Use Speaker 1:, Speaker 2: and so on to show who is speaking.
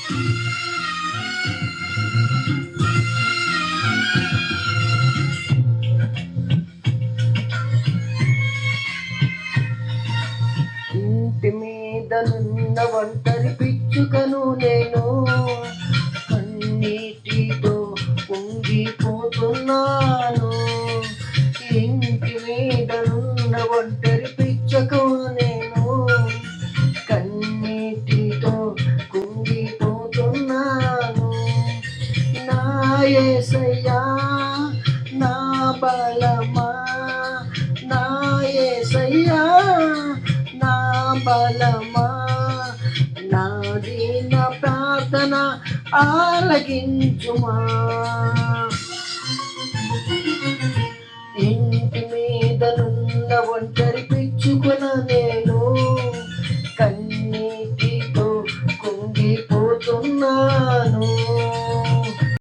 Speaker 1: ఇంటి మీద నున్న ఒంటరి పిచ్చుకను నేను, కన్నీటితో కుంగిపోతున్నాను. ఇంటి మీద నున్న ఒంటరి పిచ్చుకను నేను, కన్నీటితో కుంగిపోతున్నాను. నా యేసయ్యా నా బలమా, నా యేసయ్యా నా బలమా, నా దీన ప్రార్థన ఆలకించుమా. ఇంటి మీద నున్న ఒంటరి పిచ్చుకున నేను, కన్నీటితో కుంగిపోతున్నాను.